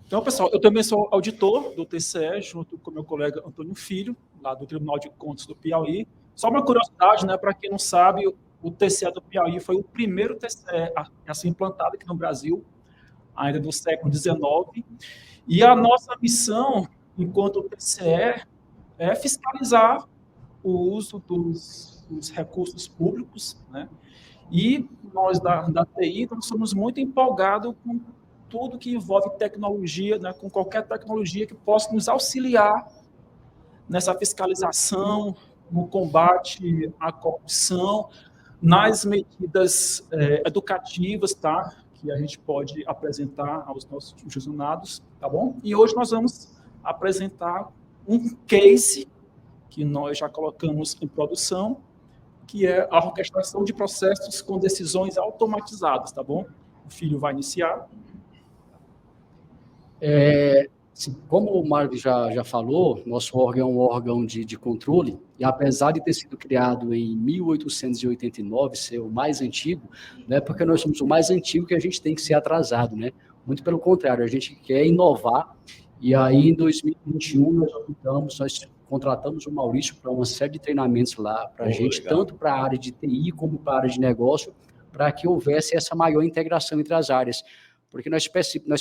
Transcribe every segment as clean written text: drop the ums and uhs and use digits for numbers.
Então, pessoal, eu também sou auditor do TCE, junto com meu colega Antônio Filho, lá do Tribunal de Contas do Piauí. Só uma curiosidade, né, para quem não sabe, o TCE do Piauí foi o primeiro TCE a ser implantado aqui no Brasil, ainda do século XIX. E a nossa missão, enquanto TCE, é fiscalizar o uso dos recursos públicos, né? E nós da TI, nós somos muito empolgados com tudo que envolve tecnologia, né, com qualquer tecnologia que possa nos auxiliar nessa fiscalização, no combate à corrupção, nas medidas educativas, tá, que a gente pode apresentar aos nossos funcionários, tá bom? E hoje nós vamos apresentar um case que nós já colocamos em produção, que é a orquestração de processos com decisões automatizadas, tá bom? O Filho vai iniciar. Como o Mário já falou, nosso órgão é um órgão de controle, e apesar de ter sido criado em 1889, ser o mais antigo, não é porque nós somos o mais antigo que a gente tem que ser atrasado, né? Muito pelo contrário, a gente quer inovar, e aí em 2021 nós contratamos o Maurício para uma série de treinamentos lá para a gente, legal. Tanto para a área de TI como para a área de negócio, para que houvesse essa maior integração entre as áreas. Porque nós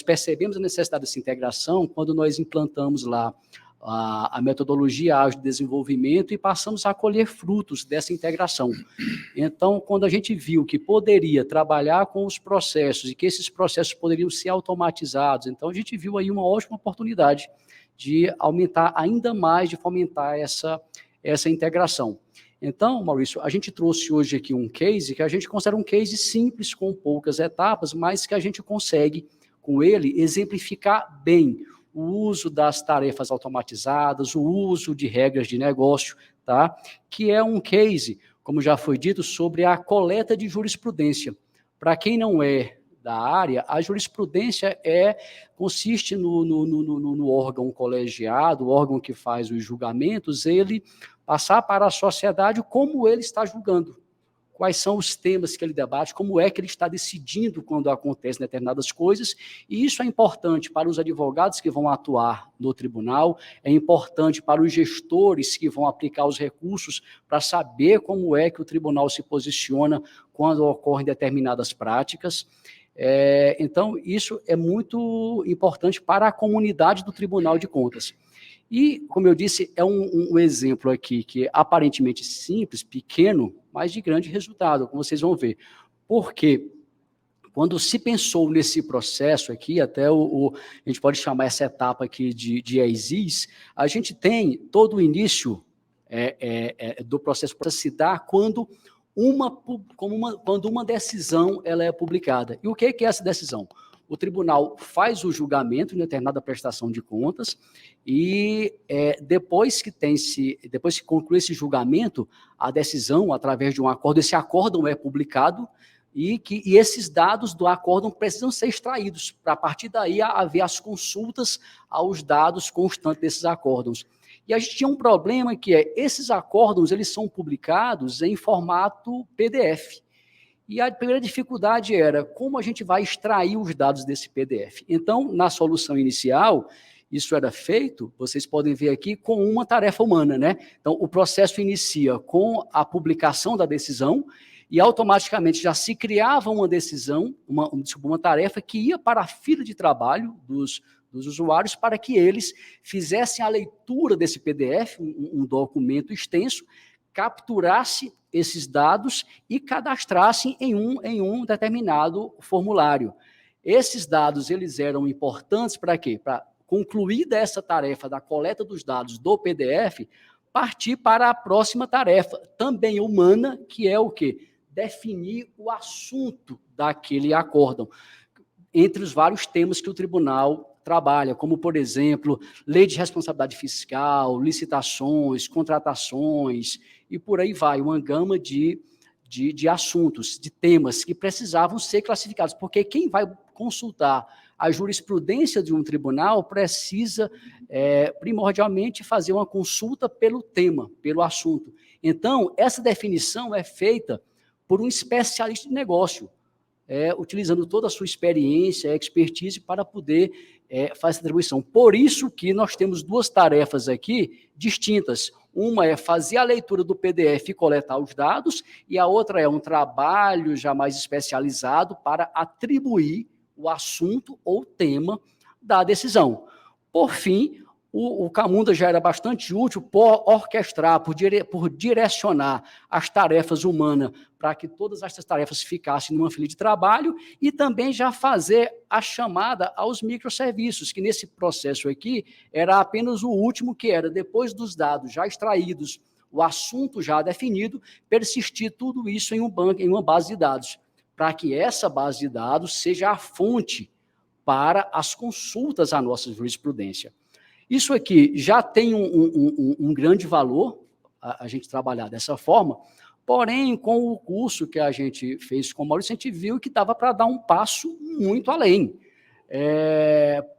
percebemos a necessidade dessa integração quando nós implantamos lá a metodologia ágil de desenvolvimento e passamos a colher frutos dessa integração. Então, quando a gente viu que poderia trabalhar com os processos e que esses processos poderiam ser automatizados, então a gente viu aí uma ótima oportunidade de aumentar ainda mais, de fomentar essa integração. Então, Maurício, a gente trouxe hoje aqui um case que a gente considera um case simples, com poucas etapas, mas que a gente consegue, com ele, exemplificar bem o uso das tarefas automatizadas, o uso de regras de negócio, tá? Que é um case, como já foi dito, sobre a coleta de jurisprudência. Para quem não é da área, a jurisprudência consiste no órgão colegiado, o órgão que faz os julgamentos, ele passar para a sociedade como ele está julgando, quais são os temas que ele debate, como é que ele está decidindo quando acontecem determinadas coisas, e isso é importante para os advogados que vão atuar no tribunal, é importante para os gestores que vão aplicar os recursos para saber como é que o tribunal se posiciona quando ocorrem determinadas práticas. Então, isso é muito importante para a comunidade do Tribunal de Contas. E, como eu disse, é um exemplo aqui que é aparentemente simples, pequeno, mas de grande resultado, como vocês vão ver. Porque quando se pensou nesse processo aqui, até a gente pode chamar essa etapa aqui de ESIS, a gente tem todo o início do processo para se dar quando uma decisão ela é publicada. E o que é essa decisão? O tribunal faz o julgamento em determinada prestação de contas e depois que conclui esse julgamento, a decisão, através de um acórdão, esse acórdão é publicado e esses dados do acórdão precisam ser extraídos para, a partir daí, haver as consultas aos dados constantes desses acórdãos. E a gente tinha um problema que esses acórdãos eles são publicados em formato PDF. E a primeira dificuldade era como a gente vai extrair os dados desse PDF. Então, na solução inicial, isso era feito, vocês podem ver aqui, com uma tarefa humana, né? Então, o processo inicia com a publicação da decisão e automaticamente já se criava uma decisão, uma tarefa que ia para a fila de trabalho dos usuários para que eles fizessem a leitura desse PDF, um documento extenso, capturasse esses dados e cadastrassem em um determinado formulário. Esses dados eles eram importantes para quê? Para concluir dessa tarefa da coleta dos dados do PDF, partir para a próxima tarefa, também humana, que é o quê? Definir o assunto daquele acórdão, entre os vários temas que o tribunal trabalha, como, por exemplo, lei de responsabilidade fiscal, licitações, contratações, e por aí vai, uma gama de assuntos, de temas que precisavam ser classificados, porque quem vai consultar a jurisprudência de um tribunal precisa, primordialmente, fazer uma consulta pelo tema, pelo assunto. Então, essa definição é feita por um especialista de negócio, utilizando toda a sua experiência, expertise, para poder fazer essa atribuição. Por isso que nós temos duas tarefas aqui distintas. Uma é fazer a leitura do PDF e coletar os dados, e a outra é um trabalho já mais especializado para atribuir o assunto ou tema da decisão. Por fim, o Camunda já era bastante útil por orquestrar, por direcionar as tarefas humanas para que todas essas tarefas ficassem numa fila de trabalho e também já fazer a chamada aos microserviços, que nesse processo aqui era apenas o último, que era, depois dos dados já extraídos, o assunto já definido, persistir tudo isso em uma base de dados, para que essa base de dados seja a fonte para as consultas à nossa jurisprudência. Isso aqui já tem um grande valor, a gente trabalhar dessa forma, porém, com o curso que a gente fez com o Maurício, a gente viu que dava para dar um passo muito além.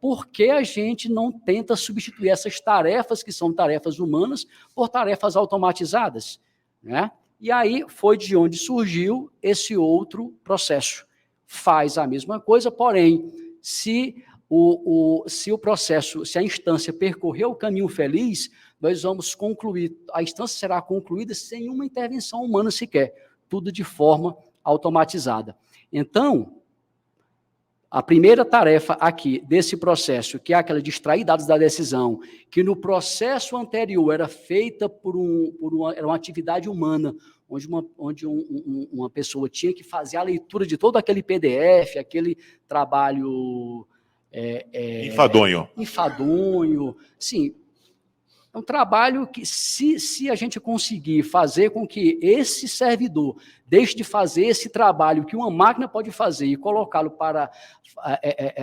Porque a gente não tenta substituir essas tarefas, que são tarefas humanas, por tarefas automatizadas, né? E aí foi de onde surgiu esse outro processo. Faz a mesma coisa, porém, se o processo, se a instância percorreu o caminho feliz, nós vamos concluir, a instância será concluída sem uma intervenção humana sequer, tudo de forma automatizada. Então, a primeira tarefa aqui desse processo, que é aquela de extrair dados da decisão, que no processo anterior era feita era uma atividade humana, onde uma pessoa tinha que fazer a leitura de todo aquele PDF, aquele trabalho enfadonho, sim. É um trabalho que, se a gente conseguir fazer com que esse servidor deixe de fazer esse trabalho que uma máquina pode fazer e colocá-lo para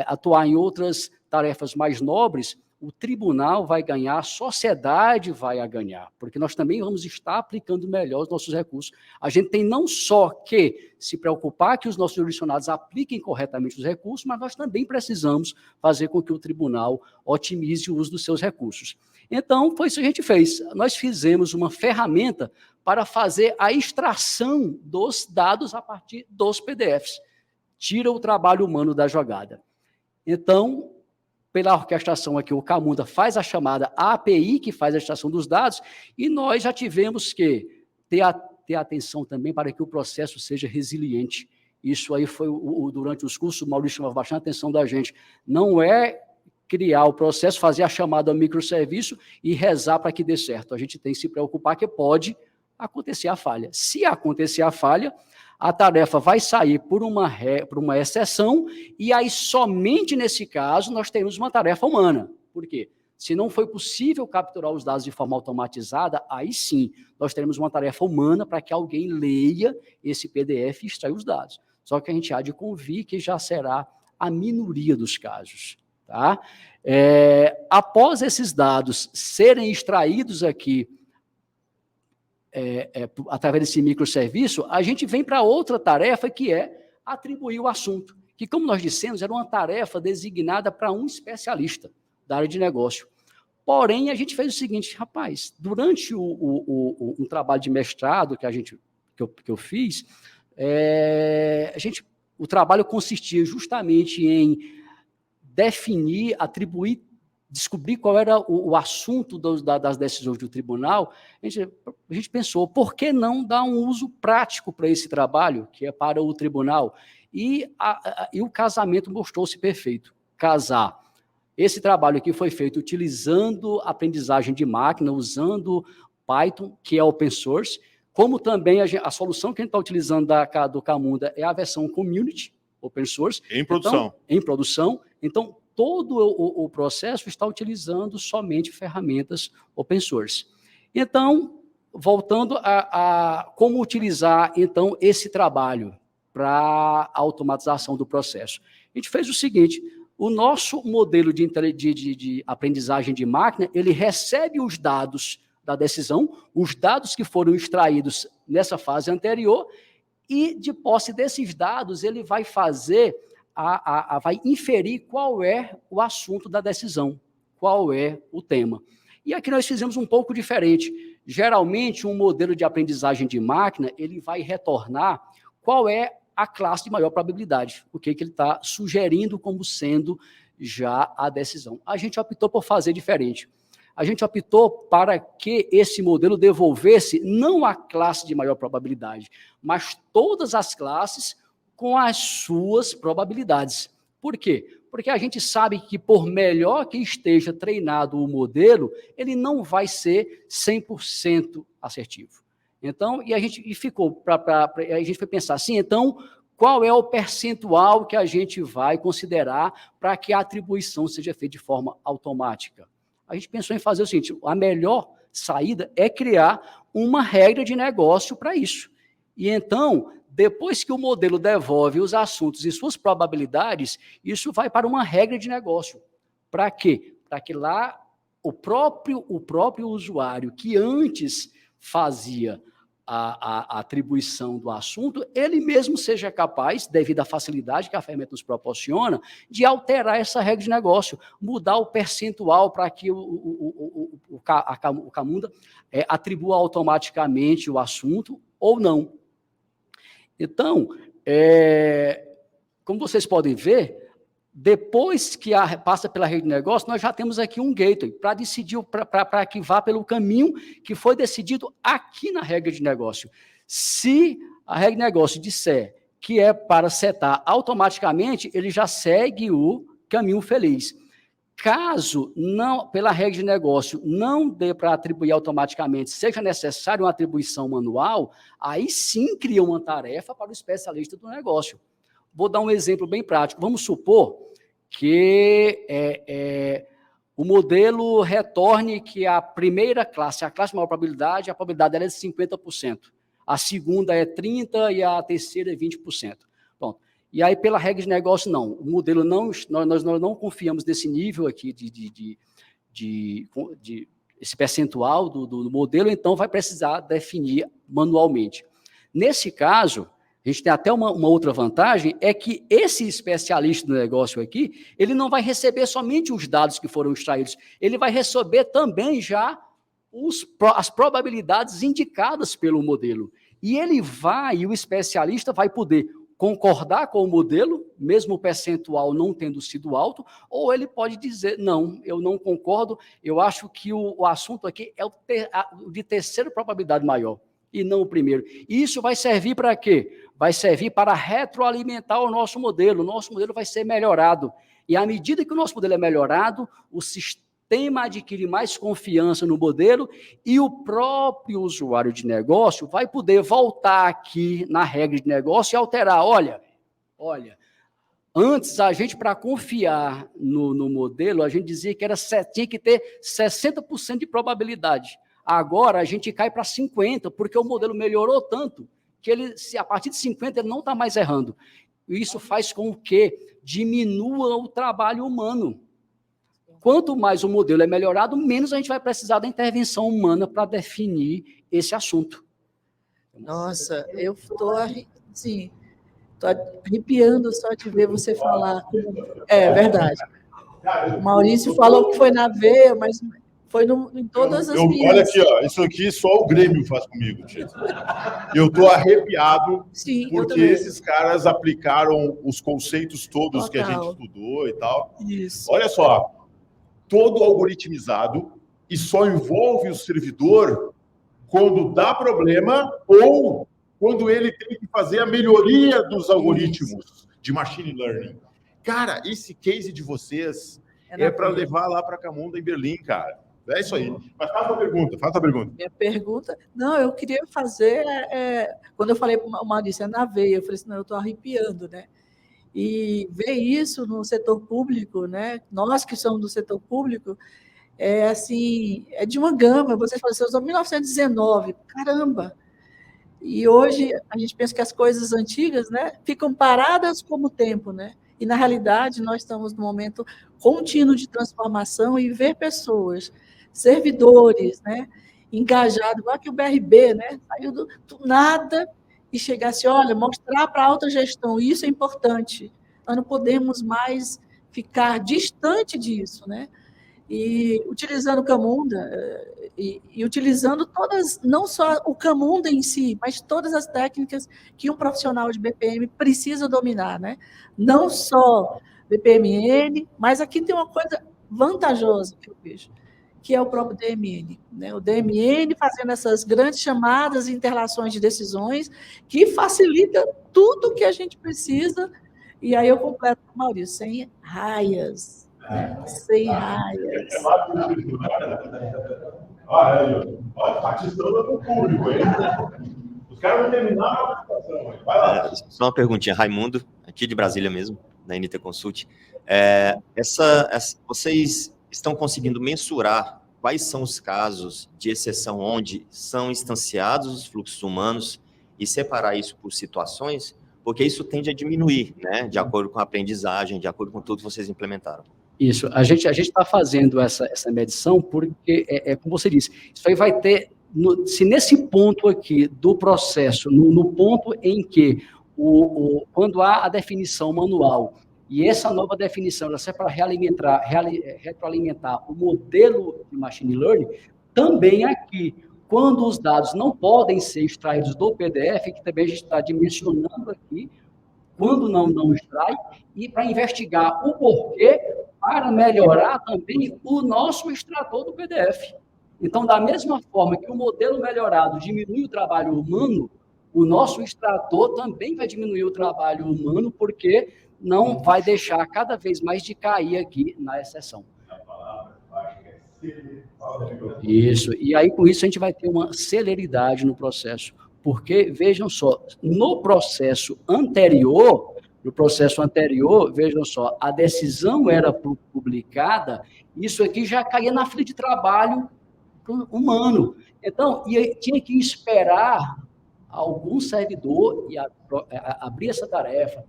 atuar em outras tarefas mais nobres, o tribunal vai ganhar, a sociedade vai ganhar, porque nós também vamos estar aplicando melhor os nossos recursos. A gente tem não só que se preocupar que os nossos jurisdicionados apliquem corretamente os recursos, mas nós também precisamos fazer com que o tribunal otimize o uso dos seus recursos. Então, foi isso que a gente fez. Nós fizemos uma ferramenta para fazer a extração dos dados a partir dos PDFs. Tira o trabalho humano da jogada. Então, pela orquestração aqui, o Camunda faz a chamada API, que faz a extração dos dados, e nós já tivemos que ter atenção também para que o processo seja resiliente. Isso aí foi, durante os cursos, o Maurício chamava bastante a atenção da gente. Não é criar o processo, fazer a chamada ao microserviço e rezar para que dê certo. A gente tem que se preocupar que pode acontecer a falha. Se acontecer a falha, a tarefa vai sair por uma exceção, e aí somente nesse caso nós temos uma tarefa humana. Por quê? Se não foi possível capturar os dados de forma automatizada, aí sim, nós teremos uma tarefa humana para que alguém leia esse PDF e extraia os dados. Só que a gente há de convir que já será a minoria dos casos. Tá? Após esses dados serem extraídos aqui, através desse microserviço, a gente vem para outra tarefa, que é atribuir o assunto, que, como nós dissemos, era uma tarefa designada para um especialista da área de negócio. Porém, a gente fez o seguinte, rapaz, durante um trabalho de mestrado que eu fiz, o trabalho consistia justamente em definir, atribuir, descobrir qual era o assunto das decisões do tribunal. A gente pensou, por que não dar um uso prático para esse trabalho, que é para o tribunal? E o casamento mostrou-se perfeito. Casar. Esse trabalho aqui foi feito utilizando aprendizagem de máquina, usando Python, que é open source, como também a solução que a gente está utilizando do Camunda é a versão community, open source. Em produção. Em produção. Então, todo o processo está utilizando somente ferramentas open source. Então, voltando a como utilizar, então, esse trabalho para a automatização do processo. A gente fez o seguinte, o nosso modelo de aprendizagem de máquina, ele recebe os dados da decisão, os dados que foram extraídos nessa fase anterior, e, de posse desses dados, ele vai fazer vai inferir qual é o assunto da decisão, qual é o tema. E aqui nós fizemos um pouco diferente. Geralmente, um modelo de aprendizagem de máquina, ele vai retornar qual é a classe de maior probabilidade, o que ele está sugerindo como sendo já a decisão. A gente optou por fazer diferente. A gente optou para que esse modelo devolvesse não a classe de maior probabilidade, mas todas as classes com as suas probabilidades. Por quê? Porque a gente sabe que, por melhor que esteja treinado o modelo, ele não vai ser 100% assertivo. Então, a gente foi pensar assim, então, qual é o percentual que a gente vai considerar para que a atribuição seja feita de forma automática? A gente pensou em fazer o seguinte, a melhor saída é criar uma regra de negócio para isso. E então, depois que o modelo devolve os assuntos e suas probabilidades, isso vai para uma regra de negócio. Para quê? Para que lá o próprio usuário que antes fazia a atribuição do assunto, ele mesmo seja capaz, devido à facilidade que a ferramenta nos proporciona, de alterar essa regra de negócio, mudar o percentual para que o Camunda atribua automaticamente o assunto ou não. Então, como vocês podem ver, depois que passa pela rede de negócio, nós já temos aqui um gateway para decidir, para que vá pelo caminho que foi decidido aqui na regra de negócio. Se a regra de negócio disser que é para setar automaticamente, ele já segue o caminho feliz. Caso não, pela regra de negócio, não dê para atribuir automaticamente, seja necessário uma atribuição manual, aí sim cria uma tarefa para o especialista do negócio. Vou dar um exemplo bem prático. Vamos supor que o modelo retorne que a primeira classe, a classe de maior probabilidade, a probabilidade dela é de 50%. A segunda é 30% e a terceira é 20%. Pronto. E aí, pela regra de negócio, não. O modelo nós não confiamos nesse nível aqui de esse percentual do modelo, então vai precisar definir manualmente. Nesse caso, a gente tem até uma outra vantagem, é que esse especialista do negócio aqui, ele não vai receber somente os dados que foram extraídos, ele vai receber também já as probabilidades indicadas pelo modelo. E o especialista vai poder concordar com o modelo, mesmo o percentual não tendo sido alto, ou ele pode dizer, não, eu não concordo, eu acho que o assunto aqui é o de terceira probabilidade maior, e não o primeiro. E isso vai servir para quê? Vai servir para retroalimentar o nosso modelo vai ser melhorado. E à medida que o nosso modelo é melhorado, o sistema adquire mais confiança no modelo e o próprio usuário de negócio vai poder voltar aqui na regra de negócio e alterar. Olha, antes a gente, para confiar no modelo, a gente dizia que tinha que ter 60% de probabilidade. Agora a gente cai para 50%, porque o modelo melhorou tanto que a partir de 50% ele não está mais errando. Isso faz com que diminua o trabalho humano. Quanto mais o modelo é melhorado, menos a gente vai precisar da intervenção humana para definir esse assunto. Nossa, eu estou arrepiando só de ver você falar. É verdade. O Maurício falou que foi na veia, mas foi em todas as minhas. Olha aqui, ó, isso aqui só o Grêmio faz comigo, tio. Eu estou arrepiado. Sim, porque esses caras aplicaram os conceitos todos que a gente estudou e tal. Isso. Olha só, todo algoritmizado e só envolve o servidor quando dá problema ou quando ele tem que fazer a melhoria dos algoritmos de machine learning. Cara, esse case de vocês é para levar lá para Camunda em Berlim, cara. É isso aí. Mas faça a pergunta, Minha pergunta... Não, eu queria fazer... quando eu falei para o Maurício, é na veia, eu falei assim, não, eu estou arrepiando, né? E ver isso no setor público, né? Nós que somos do setor público, é de uma gama. Você falou, você usou 1919, caramba! E hoje a gente pensa que as coisas antigas, né, ficam paradas como o tempo, né? E na realidade nós estamos num momento contínuo de transformação e ver pessoas, servidores, né, engajados, igual que o BRB, né, saiu do nada e chegasse, olha, mostrar para a autogestão, isso é importante. Nós não podemos mais ficar distante disso, né? E utilizando o Camunda, e utilizando todas, não só o Camunda em si, mas todas as técnicas que um profissional de BPM precisa dominar, né? Não só BPMN, mas aqui tem uma coisa vantajosa que eu vejo, que é o próprio DMN, né? O DMN fazendo essas grandes chamadas e interlações de decisões que facilita tudo que a gente precisa. E aí eu completo com o Maurício, sem raias. Sem raias. Olha, participando do público, hein? Os caras vão terminar a apresentação. Vai lá. Só uma perguntinha, Raimundo, aqui de Brasília mesmo, da NT Consult. Vocês estão conseguindo mensurar quais são os casos de exceção onde são instanciados os fluxos humanos e separar isso por situações? Porque isso tende a diminuir, né? De acordo com a aprendizagem, de acordo com tudo que vocês implementaram. Isso, a gente está fazendo essa medição porque, como você disse, isso aí vai ter, se nesse ponto aqui do processo, no ponto em que, quando há a definição manual, e essa nova definição ela serve para retroalimentar o modelo de machine learning, também aqui, quando os dados não podem ser extraídos do PDF, que também a gente está dimensionando aqui, quando não extrai, e para investigar o porquê, para melhorar também o nosso extrator do PDF. Então, da mesma forma que o modelo melhorado diminui o trabalho humano, o nosso extrator também vai diminuir o trabalho humano, porque não vai deixar cada vez mais de cair aqui na exceção. Isso, e aí com isso a gente vai ter uma celeridade no processo, porque, vejam só, no processo anterior, vejam só, a decisão era publicada, isso aqui já caía na fila de trabalho humano. Então, tinha que esperar algum servidor e abrir essa tarefa,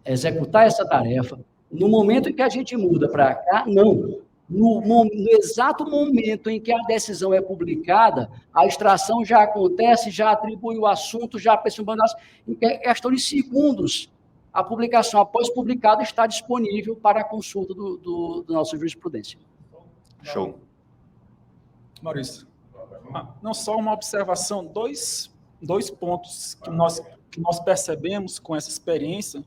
executar essa tarefa. No momento em que a gente muda para cá, não. No exato momento em que a decisão é publicada, a extração já acontece, já atribui o assunto, já pensa um banaço, em questão de segundos, a publicação, após publicada, está disponível para a consulta do nosso jurisprudência. Show. Maurício, não só uma observação, dois pontos que nós percebemos com essa experiência,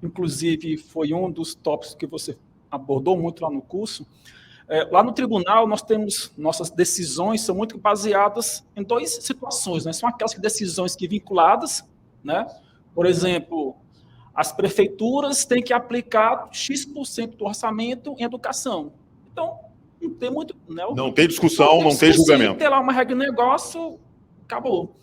inclusive foi um dos tópicos que você abordou muito lá no curso. Lá no tribunal, nossas decisões são muito baseadas em duas situações, né? São aquelas decisões que vinculadas, né? Por exemplo, as prefeituras têm que aplicar X% do orçamento em educação. Então, não tem muito... Né? Não tem discussão, não tem julgamento. Tem lá uma regra de negócio, acabou.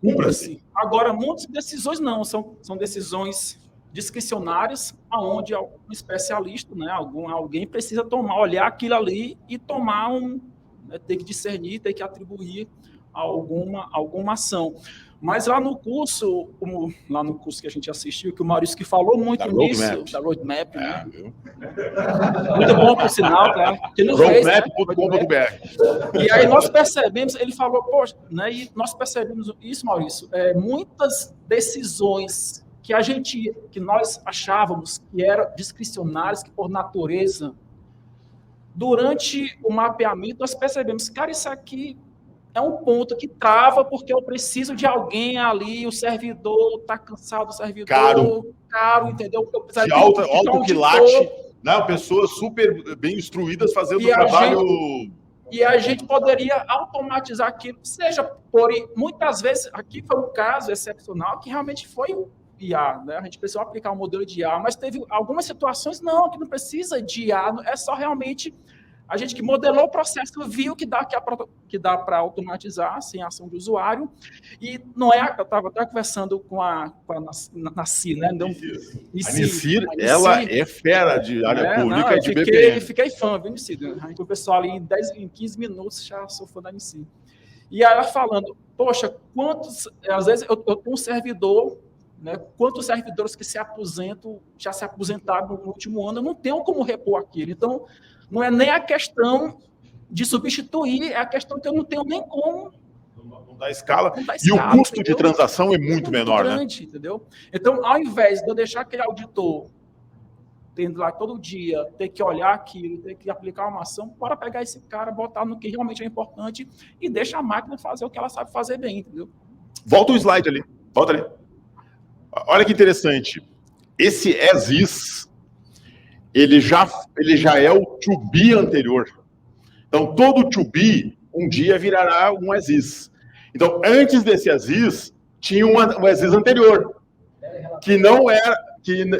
Cumpra-se. Agora, muitas decisões não, são decisões discricionárias, aonde um especialista, né, alguém precisa olhar aquilo ali e tomar ter que discernir, ter que atribuir alguma ação. Mas lá no curso que a gente assistiu, que o Maurício que falou muito nisso, da roadmap, né? Muito bom, por sinal, tá? Roadmap.com.br. E aí nós percebemos, ele falou, poxa, né, e nós percebemos isso, Maurício, muitas decisões que nós achávamos que eram discricionárias, que por natureza, durante o mapeamento, nós percebemos, cara, isso aqui é um ponto que trava, porque eu preciso de alguém ali, o servidor está cansado, o servidor caro, entendeu? De alto quilate, né? Pessoas super bem instruídas fazendo o trabalho... E a gente poderia automatizar aquilo, muitas vezes, aqui foi um caso excepcional, que realmente foi IA, né? A gente precisou aplicar um modelo de IA, mas teve algumas situações, não, que não precisa de IA, é só realmente a gente que modelou o processo, viu que dá para automatizar sem ação do usuário, e não é, eu estava até conversando com a Nasci, né? A Nissi, ela é fera de área pública e de BPM. Fiquei fã, viu, Nissi? O pessoal ali em 15 minutos já sou fã da Nissi. E aí ela falando, poxa, às vezes eu tenho um servidor, né, quantos servidores que já se aposentaram no último ano, eu não tenho como repor aquilo. Então, não é nem a questão de substituir, é a questão que eu não tenho nem como. Não dá escala. E o custo de transação é muito menor, grande, né? Entendeu? Então, ao invés de eu deixar aquele auditor tendo lá todo dia, ter que olhar aquilo, ter que aplicar uma ação, para pegar esse cara, botar no que realmente é importante e deixa a máquina fazer o que ela sabe fazer bem, entendeu? Volta o slide ali, volta ali. Olha que interessante. Esse as is, ele já é o to be anterior. Então, todo to be, um dia virará um as is. Então, antes desse as is, tinha um as is anterior, que não era,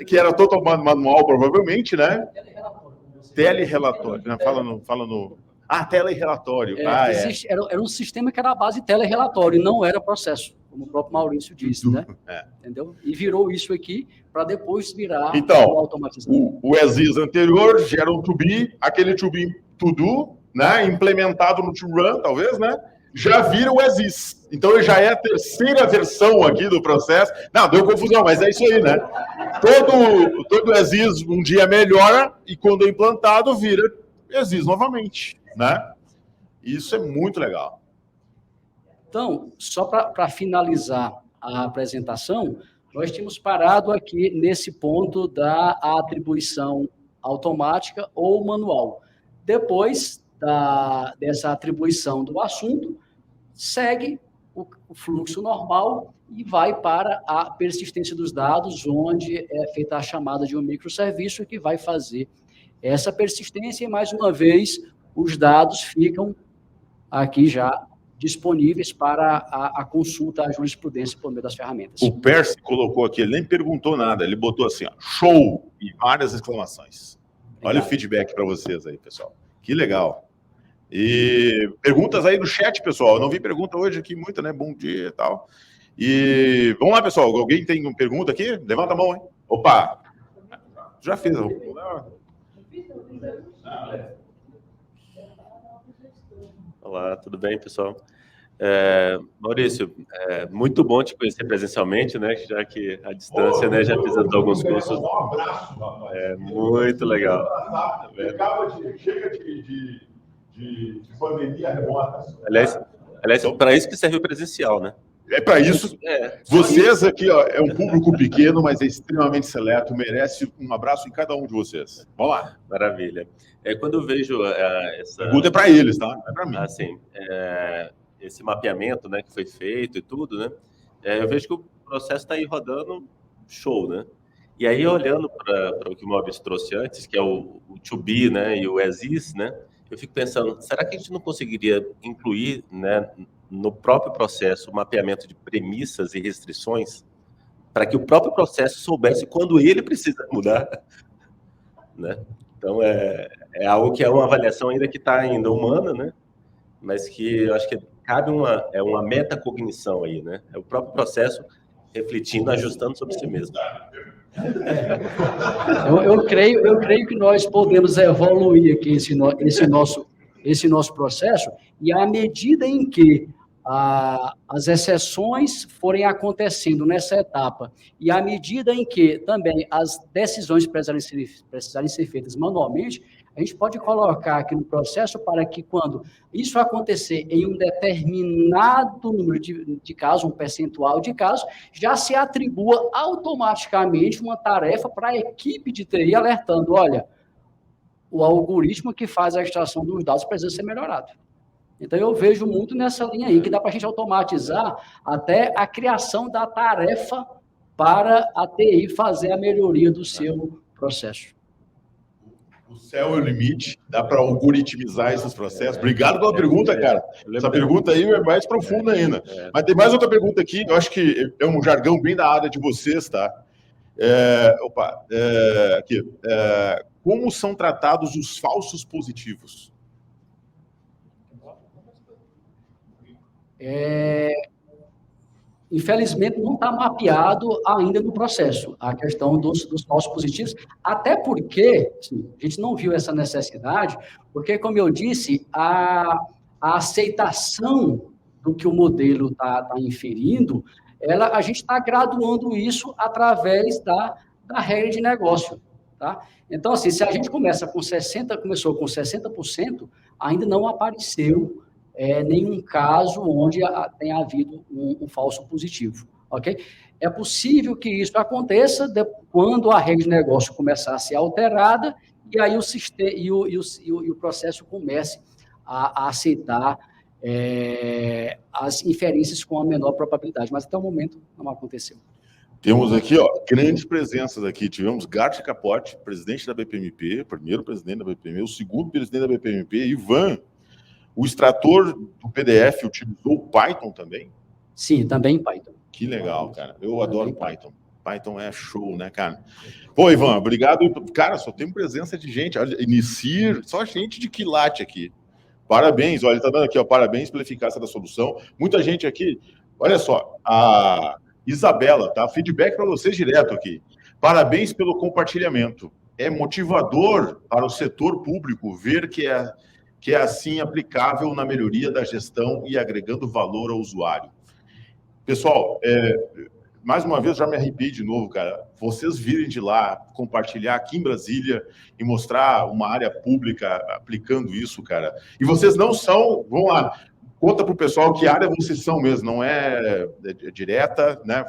que era totalmente manual, provavelmente, né? Tele-relatório. Fala no... Ah, tele-relatório. Era um sistema que era a base de tele-relatório, não era processo, como o próprio Maurício disse, né? Entendeu? E virou isso aqui para depois virar então, o automatizado. O as is anterior gera um to be, aquele to be to do, né? Implementado no to run, talvez, né? Já vira o as is. Então, ele já é a terceira versão aqui do processo. Não, deu confusão, mas é isso aí, né? Todo as is um dia melhora e quando é implantado, vira as is novamente, né? Isso é muito legal. Então, só para finalizar a apresentação, nós tínhamos parado aqui nesse ponto da atribuição automática ou manual. Depois dessa atribuição do assunto, segue o fluxo normal e vai para a persistência dos dados, onde é feita a chamada de um microserviço que vai fazer essa persistência e, mais uma vez, os dados ficam aqui já disponíveis para a consulta à jurisprudência por meio das ferramentas. O Percy colocou aqui, ele nem perguntou nada, ele botou assim, ó, show, e várias exclamações. Olha o feedback para vocês aí, pessoal. Que legal. E perguntas aí no chat, pessoal. Eu não vi pergunta hoje aqui, muita, né? Bom dia e tal. E vamos lá, pessoal. Alguém tem uma pergunta aqui? Levanta a mão, hein? Opa! Já fiz. Olá, tudo bem, pessoal? Maurício, muito bom te conhecer presencialmente, né? Já que a distância, né? Já apresentou alguns cursos. Um abraço, rapaz. Muito legal. Chega de pandemia remota. Aliás, para isso que serve o presencial, né? É para isso. Vocês aqui, ó, é um público pequeno, mas é extremamente seleto, merece um abraço em cada um de vocês. Vamos lá. Maravilha. Quando eu vejo essa... Pergunta é para eles, tá? Não é para mim. Assim, esse mapeamento, né, que foi feito e tudo, né? Eu vejo que o processo está aí rodando show, né? E aí, olhando para o que o Maurício trouxe antes, que é o to be, né, e o as is, né? Eu fico pensando, será que a gente não conseguiria incluir, né, no próprio processo o mapeamento de premissas e restrições para que o próprio processo soubesse quando ele precisa mudar, né? Então, é algo que é uma avaliação ainda que está ainda humana, né? Mas que eu acho que cabe uma metacognição aí, né? É o próprio processo refletindo, ajustando sobre si mesmo. Eu creio que nós podemos evoluir aqui esse nosso processo, e à medida em que as exceções forem acontecendo nessa etapa, e à medida em que também as decisões precisarem ser feitas manualmente, a gente pode colocar aqui no processo para que, quando isso acontecer em um determinado número de casos, um percentual de casos, já se atribua automaticamente uma tarefa para a equipe de TI alertando, olha, o algoritmo que faz a extração dos dados precisa ser melhorado. Então, eu vejo muito nessa linha aí, que dá para a gente automatizar até a criação da tarefa para a TI fazer a melhoria do seu processo. O céu é o limite, dá para algoritmizar esses processos. Obrigado pela pergunta, cara. Essa pergunta aí é mais profunda ainda. Mas tem mais outra pergunta aqui, eu acho que é um jargão bem da área de vocês, tá? Aqui. Como são tratados os falsos positivos? Infelizmente, não está mapeado ainda no processo a questão dos falsos positivos, até porque assim, a gente não viu essa necessidade, porque, como eu disse, a aceitação do que o modelo está inferindo, a gente está graduando isso através da regra de negócio. Tá? Então, assim, se a gente começou com 60%, ainda não apareceu nenhum caso onde tenha havido um falso positivo, ok? é possível que isso aconteça quando a regra de negócio começar a ser alterada e aí o processo comece a aceitar as inferências com a menor probabilidade. Mas até o momento não aconteceu. Temos aqui, grandes presenças aqui. Tivemos Gart Capote, presidente da BPMP, primeiro presidente da BPMP, o segundo presidente da BPMP, Ivan, o extrator do PDF, utilizou Python também? Sim, também Python. Que legal, cara. Eu adoro Python. Python é show, né, cara? Pô, Ivan, obrigado. Cara, só tem presença de gente. Olha, Inicir, só gente de quilate aqui. Parabéns, olha, ele tá dando aqui, parabéns pela eficácia da solução. Muita gente aqui. Olha só, a Isabela, tá? Feedback para vocês direto aqui. Parabéns pelo compartilhamento. É motivador para o setor público ver que é assim aplicável na melhoria da gestão e agregando valor ao usuário. Pessoal, mais uma vez já me arrepiei de novo, cara. Vocês virem de lá, compartilhar aqui em Brasília e mostrar uma área pública aplicando isso, cara. E vocês não são, vão lá, conta para o pessoal que área vocês são mesmo, não é direta, né?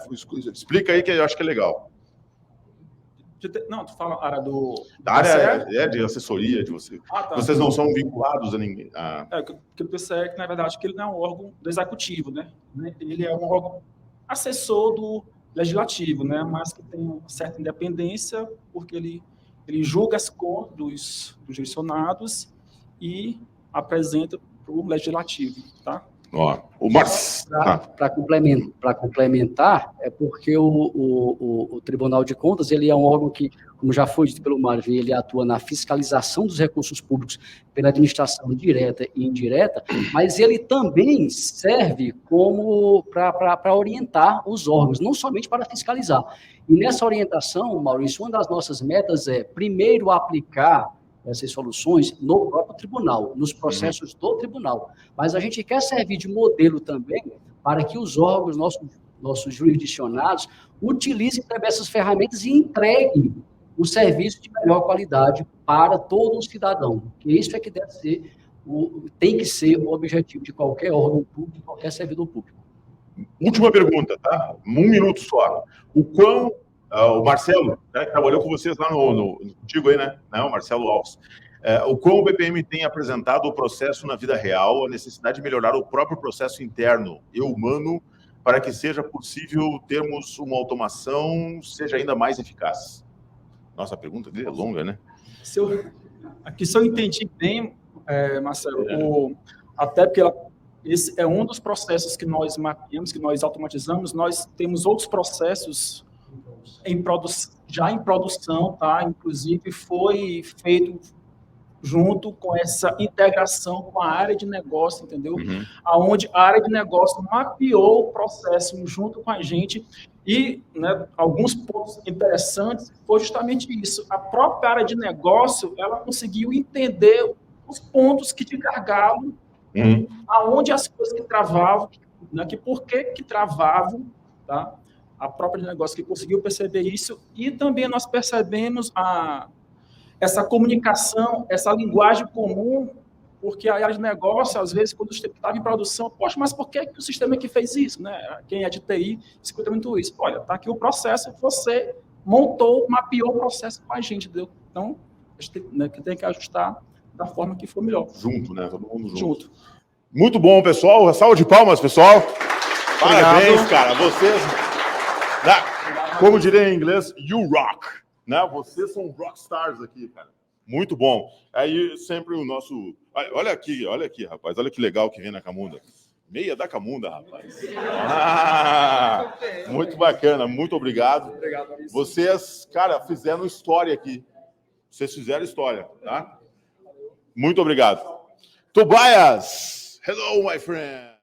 Explica aí que eu acho que é legal. Não, tu fala a área do... Da área de assessoria de vocês. Tá. Vocês não são vinculados a ninguém. Que o TCE, que na verdade, que ele não é um órgão do executivo, né? Ele é um órgão assessor do legislativo, né? Mas que tem uma certa independência, porque ele julga as contas dos jurisdicionados e apresenta para o legislativo, tá? Para complementar, é porque o Tribunal de Contas ele é um órgão que, como já foi dito pelo Marvin, ele atua na fiscalização dos recursos públicos pela administração direta e indireta, mas ele também serve como para orientar os órgãos, não somente para fiscalizar. E nessa orientação, Maurício, uma das nossas metas é, primeiro, aplicar essas soluções no próprio tribunal, nos processos do tribunal. Mas a gente quer servir de modelo também para que os órgãos, nossos jurisdicionados, utilizem também essas ferramentas e entreguem o serviço de melhor qualidade para todo o cidadão. Que isso é que deve ser, tem que ser o objetivo de qualquer órgão público, de qualquer servidor público. Última pergunta, tá? 1 minuto só. O Marcelo, né, que trabalhou com vocês lá contigo aí, né? O Marcelo Alves. O quão o BPM tem apresentado o processo na vida real, a necessidade de melhorar o próprio processo interno e humano para que seja possível termos uma automação seja ainda mais eficaz. Nossa, a pergunta dele é longa, né? Se eu entendi bem, Marcelo, até porque esse é um dos processos que nós mapeamos, que nós automatizamos, nós temos outros processos já em produção, tá? Inclusive foi feito junto com essa integração com a área de negócio, entendeu? Aonde a área de negócio mapeou o processo junto com a gente e, né, alguns pontos interessantes foi justamente isso. A própria área de negócio, ela conseguiu entender os pontos que de gargalo, aonde as coisas que travavam, né, que por que travavam, tá? A própria negócio que conseguiu perceber isso, e também nós percebemos essa comunicação, essa linguagem comum, porque a área de negócio, às vezes, quando estava em produção, poxa, mas por que o sistema que fez isso? Né? Quem é de TI escuta muito isso. Olha, está aqui o processo, você mapeou o processo com a gente, entendeu? Então, a gente tem que ajustar da forma que for melhor. Junto, né? Todo mundo junto. Muito bom, pessoal. Salve de palmas, pessoal. Parabéns, cara. Vocês... Como diria em inglês, you rock, né? Vocês são rockstars aqui, cara. Muito bom. Aí sempre o nosso... Olha aqui, rapaz. Olha que legal que vem na Camunda. Meia da Camunda, rapaz. Muito bacana. Muito obrigado. Vocês, cara, fizeram história aqui. Vocês fizeram história, tá? Muito obrigado. Tobias! Hello, my friend!